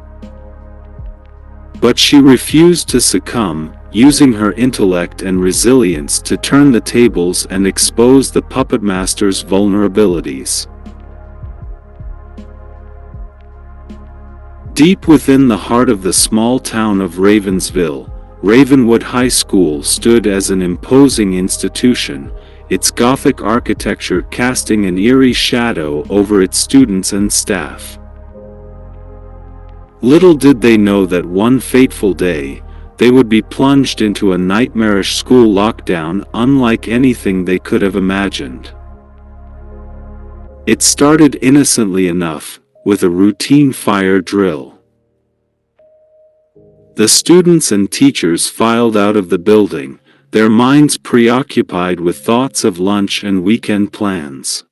But she refused to succumb, using her intellect and resilience to turn the tables and expose the Puppet Master's vulnerabilities. Deep within the heart of the small town of Ravensville, Ravenwood High School stood as an imposing institution, its Gothic architecture casting an eerie shadow over its students and staff. Little did they know that one fateful day, they would be plunged into a nightmarish school lockdown unlike anything they could have imagined. It started innocently enough, with a routine fire drill. The students and teachers filed out of the building, their minds preoccupied with thoughts of lunch and weekend plans.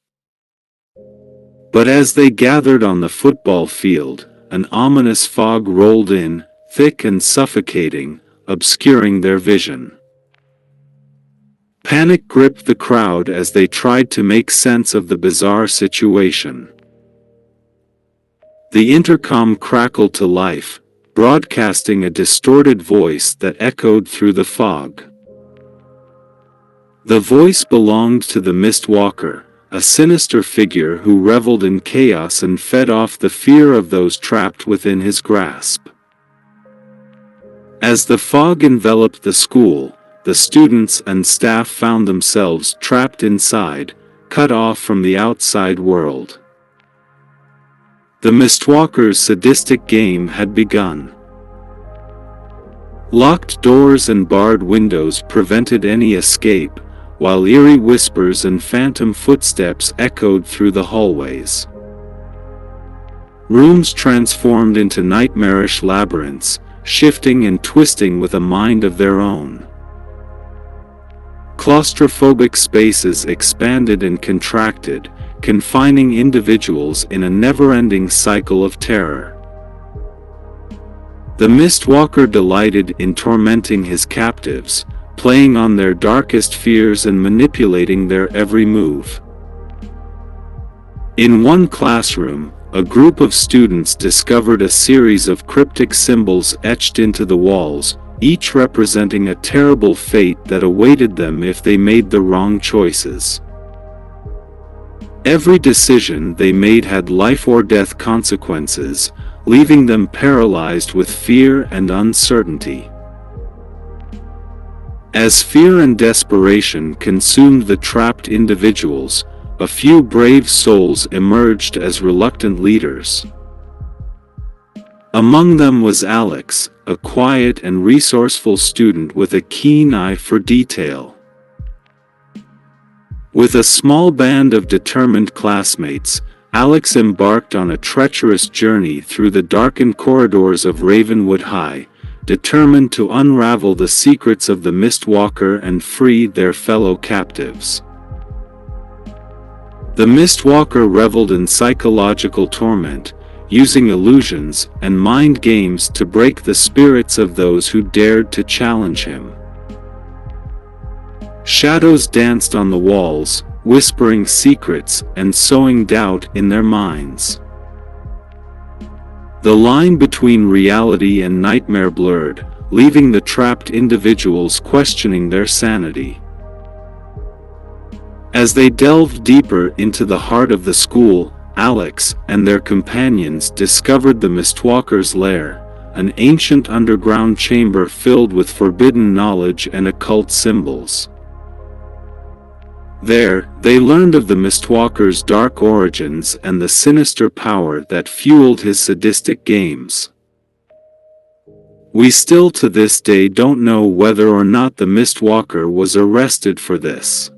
But as they gathered on the football field, an ominous fog rolled in, thick and suffocating, obscuring their vision. Panic gripped the crowd as they tried to make sense of the bizarre situation. The intercom crackled to life, broadcasting a distorted voice that echoed through the fog. The voice belonged to the Mistwalker, a sinister figure who reveled in chaos and fed off the fear of those trapped within his grasp. As the fog enveloped the school, the students and staff found themselves trapped inside, cut off from the outside world. The Mistwalker's sadistic game had begun. Locked doors and barred windows prevented any escape, while eerie whispers and phantom footsteps echoed through the hallways. Rooms transformed into nightmarish labyrinths, shifting and twisting with a mind of their own. Claustrophobic spaces expanded and contracted, confining individuals in a never-ending cycle of terror. The Mistwalker delighted in tormenting his captives, playing on their darkest fears and manipulating their every move. In one classroom, a group of students discovered a series of cryptic symbols etched into the walls, each representing a terrible fate that awaited them if they made the wrong choices. Every decision they made had life-or-death consequences, leaving them paralyzed with fear and uncertainty. As fear and desperation consumed the trapped individuals, a few brave souls emerged as reluctant leaders. Among them was Alex, a quiet and resourceful student with a keen eye for detail. With a small band of determined classmates, Alex embarked on a treacherous journey through the darkened corridors of Ravenwood High, determined to unravel the secrets of the Mistwalker and free their fellow captives. The Mistwalker reveled in psychological torment, using illusions and mind games to break the spirits of those who dared to challenge him. Shadows danced on the walls, whispering secrets and sowing doubt in their minds. The line between reality and nightmare blurred, leaving the trapped individuals questioning their sanity. As they delved deeper into the heart of the school, Alex and their companions discovered the Mistwalker's lair, an ancient underground chamber filled with forbidden knowledge and occult symbols. There, they learned of the Mistwalker's dark origins and the sinister power that fueled his sadistic games. We still to this day don't know whether or not the Mistwalker was arrested for this.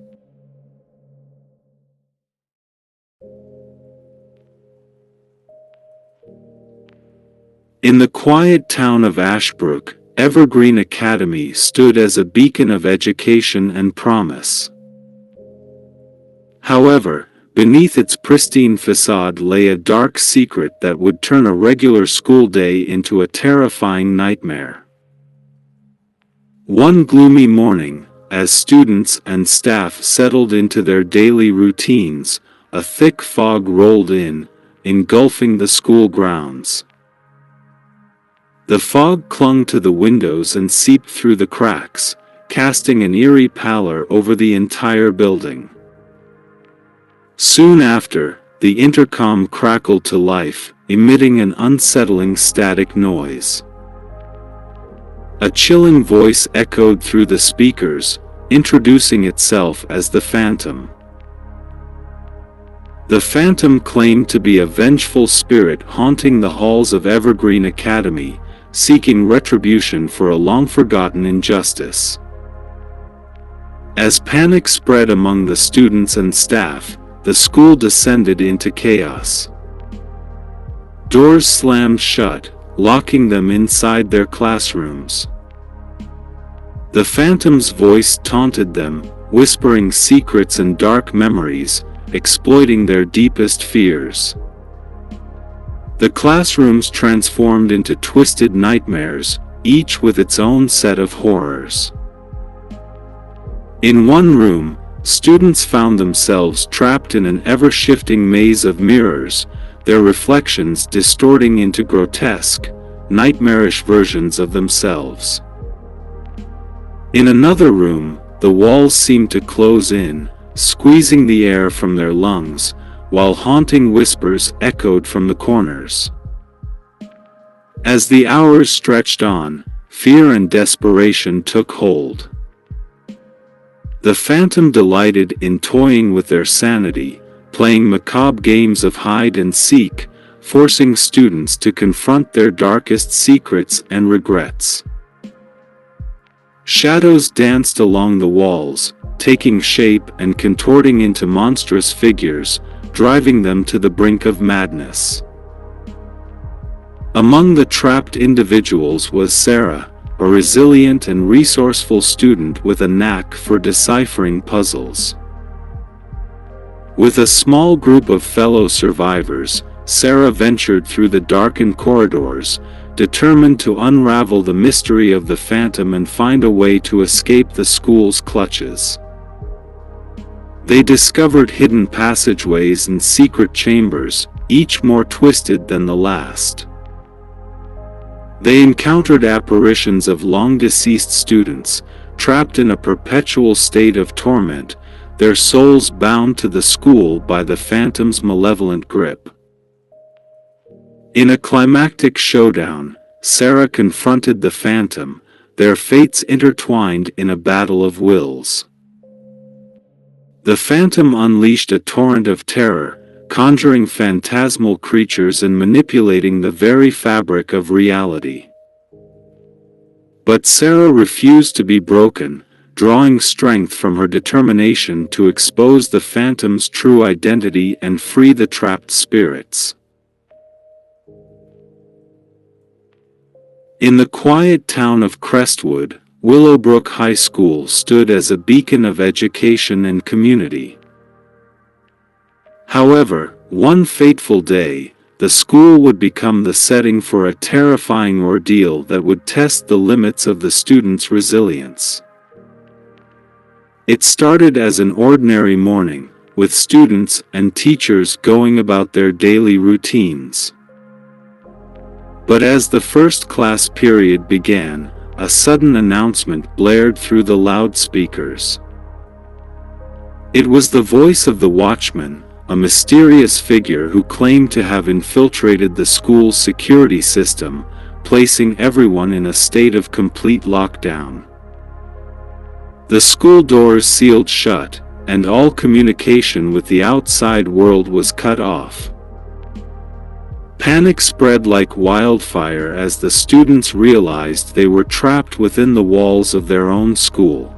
In the quiet town of Ashbrook, Evergreen Academy stood as a beacon of education and promise. However, beneath its pristine facade lay a dark secret that would turn a regular school day into a terrifying nightmare. One gloomy morning, as students and staff settled into their daily routines, a thick fog rolled in, engulfing the school grounds. The fog clung to the windows and seeped through the cracks, casting an eerie pallor over the entire building. Soon after, the intercom crackled to life, emitting an unsettling static noise. A chilling voice echoed through the speakers, introducing itself as the Phantom. The Phantom claimed to be a vengeful spirit haunting the halls of Evergreen Academy, seeking retribution for a long-forgotten injustice. As panic spread among the students and staff, the school descended into chaos. Doors slammed shut, locking them inside their classrooms. The Phantom's voice taunted them, whispering secrets and dark memories, exploiting their deepest fears. The classrooms transformed into twisted nightmares, each with its own set of horrors. In one room, students found themselves trapped in an ever-shifting maze of mirrors, their reflections distorting into grotesque, nightmarish versions of themselves. In another room, the walls seemed to close in, squeezing the air from their lungs, while haunting whispers echoed from the corners. As the hours stretched on, fear and desperation took hold. The Phantom delighted in toying with their sanity, playing macabre games of hide and seek, forcing students to confront their darkest secrets and regrets. Shadows danced along the walls, taking shape and contorting into monstrous figures, driving them to the brink of madness. Among the trapped individuals was Sarah, a resilient and resourceful student with a knack for deciphering puzzles. With a small group of fellow survivors, Sarah ventured through the darkened corridors, determined to unravel the mystery of the Phantom and find a way to escape the school's clutches. They discovered hidden passageways and secret chambers, each more twisted than the last. They encountered apparitions of long-deceased students, trapped in a perpetual state of torment, their souls bound to the school by the Phantom's malevolent grip. In a climactic showdown, Sarah confronted the Phantom, their fates intertwined in a battle of wills. The Phantom unleashed a torrent of terror, conjuring phantasmal creatures and manipulating the very fabric of reality. But Sarah refused to be broken, drawing strength from her determination to expose the Phantom's true identity and free the trapped spirits. In the quiet town of Crestwood, Willowbrook High School stood as a beacon of education and community. However, one fateful day, the school would become the setting for a terrifying ordeal that would test the limits of the students' resilience. It started as an ordinary morning, with students and teachers going about their daily routines. But as the first class period began, a sudden announcement blared through the loudspeakers. It was the voice of the watchman, a mysterious figure who claimed to have infiltrated the school's security system, placing everyone in a state of complete lockdown. The school doors sealed shut, and all communication with the outside world was cut off. Panic spread like wildfire as the students realized they were trapped within the walls of their own school.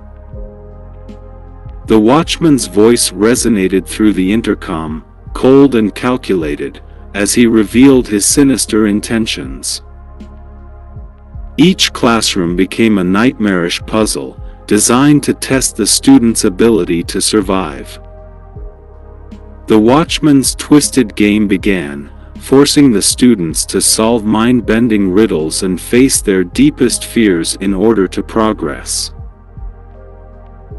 The watchman's voice resonated through the intercom, cold and calculated, as he revealed his sinister intentions. Each classroom became a nightmarish puzzle, designed to test the students' ability to survive. The watchman's twisted game began, forcing the students to solve mind-bending riddles and face their deepest fears in order to progress.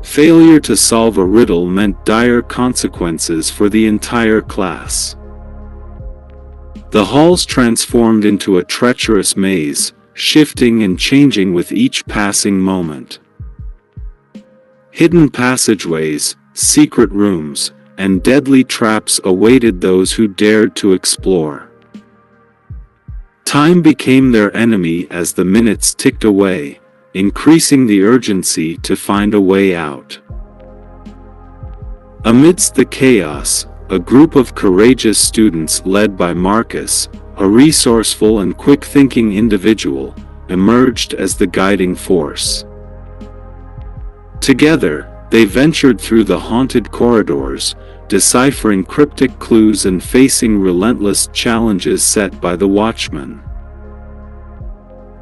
Failure to solve a riddle meant dire consequences for the entire class. The halls transformed into a treacherous maze, shifting and changing with each passing moment. Hidden passageways, secret rooms, and deadly traps awaited those who dared to explore. Time became their enemy as the minutes ticked away, increasing the urgency to find a way out. Amidst the chaos, a group of courageous students led by Marcus, a resourceful and quick-thinking individual, emerged as the guiding force. Together, they ventured through the haunted corridors, deciphering cryptic clues and facing relentless challenges set by the watchman.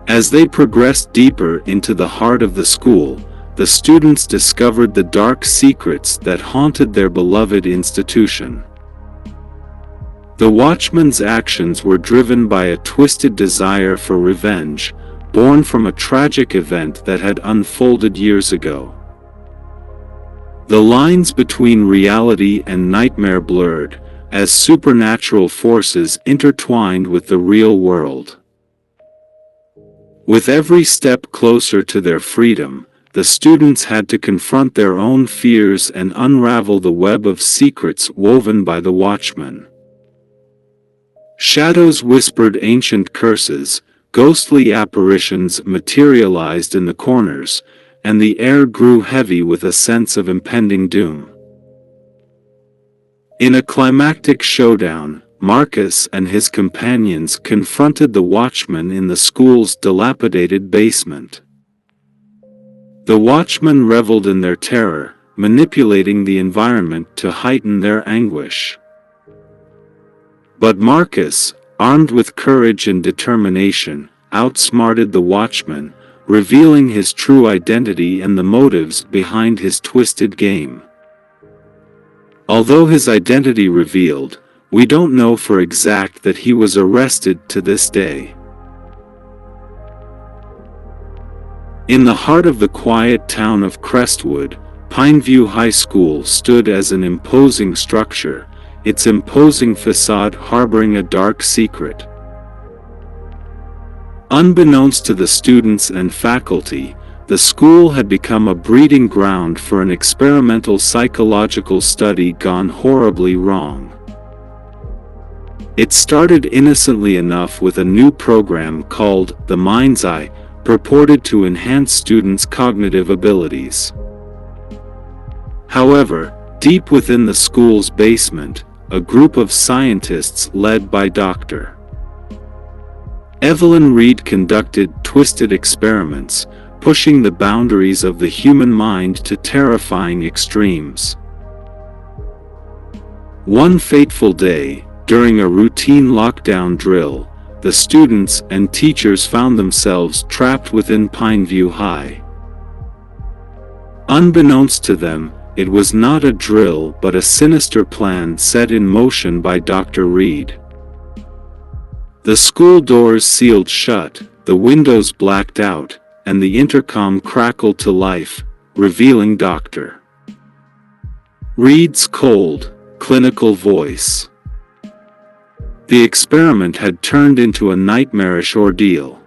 As they progressed deeper into the heart of the school, the students discovered the dark secrets that haunted their beloved institution. The watchman's actions were driven by a twisted desire for revenge, born from a tragic event that had unfolded years ago. The lines between reality and nightmare blurred, as supernatural forces intertwined with the real world. With every step closer to their freedom, the students had to confront their own fears and unravel the web of secrets woven by the watchman. Shadows whispered ancient curses, ghostly apparitions materialized in the corners, and the air grew heavy with a sense of impending doom. In a climactic showdown, Marcus and his companions confronted the watchman in the school's dilapidated basement. The watchman reveled in their terror, manipulating the environment to heighten their anguish. But Marcus, armed with courage and determination, outsmarted the Watchman, revealing his true identity and the motives behind his twisted game. Although his identity revealed, we don't know for exact that he was arrested to this day. In the heart of the quiet town of Crestwood, Pineview High School stood as an imposing structure, its imposing facade harboring a dark secret. Unbeknownst to the students and faculty, the school had become a breeding ground for an experimental psychological study gone horribly wrong. It started innocently enough with a new program called The Mind's Eye, purported to enhance students' cognitive abilities. However, deep within the school's basement, a group of scientists led by Dr. Evelyn Reed conducted twisted experiments, pushing the boundaries of the human mind to terrifying extremes. One fateful day, during a routine lockdown drill, the students and teachers found themselves trapped within Pineview High. Unbeknownst to them, it was not a drill but a sinister plan set in motion by Dr. Reed. The school doors sealed shut, the windows blacked out, and the intercom crackled to life, revealing Dr. Reed's cold, clinical voice. The experiment had turned into a nightmarish ordeal.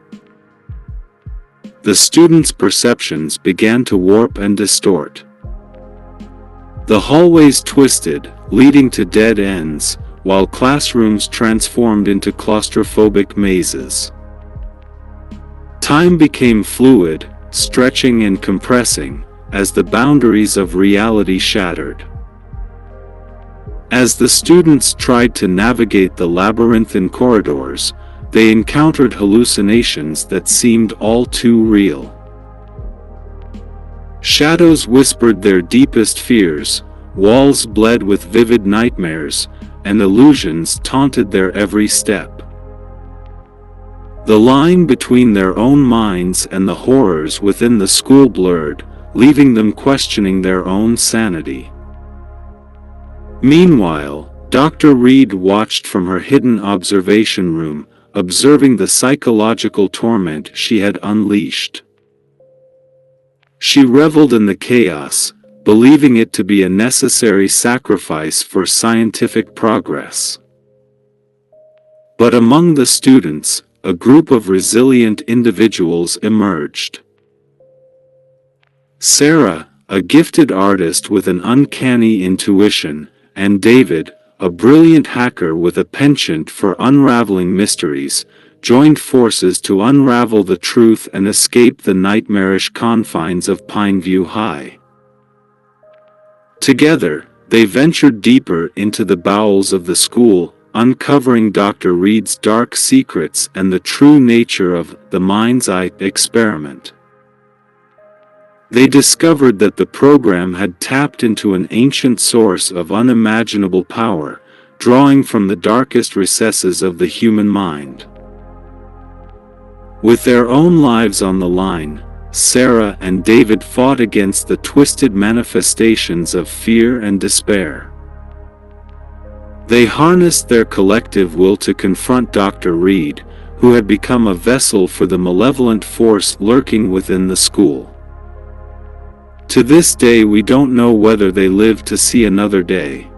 The students' perceptions began to warp and distort. The hallways twisted, leading to dead ends, while classrooms transformed into claustrophobic mazes. Time became fluid, stretching and compressing, as the boundaries of reality shattered. As the students tried to navigate the labyrinthine corridors, they encountered hallucinations that seemed all too real. Shadows whispered their deepest fears, walls bled with vivid nightmares, and illusions taunted their every step. The line between their own minds and the horrors within the school blurred, leaving them questioning their own sanity. Meanwhile, Dr. Reed watched from her hidden observation room, observing the psychological torment she had unleashed. She reveled in the chaos, believing it to be a necessary sacrifice for scientific progress. But among the students, a group of resilient individuals emerged. Sarah, a gifted artist with an uncanny intuition, and David, a brilliant hacker with a penchant for unraveling mysteries, joined forces to unravel the truth and escape the nightmarish confines of Pineview High. Together, they ventured deeper into the bowels of the school, uncovering Dr. Reed's dark secrets and the true nature of the Mind's Eye experiment. They discovered that the program had tapped into an ancient source of unimaginable power, drawing from the darkest recesses of the human mind. With their own lives on the line, Sarah and David fought against the twisted manifestations of fear and despair. They harnessed their collective will to confront Dr. Reed, who had become a vessel for the malevolent force lurking within the school. To this day we don't know whether they lived to see another day.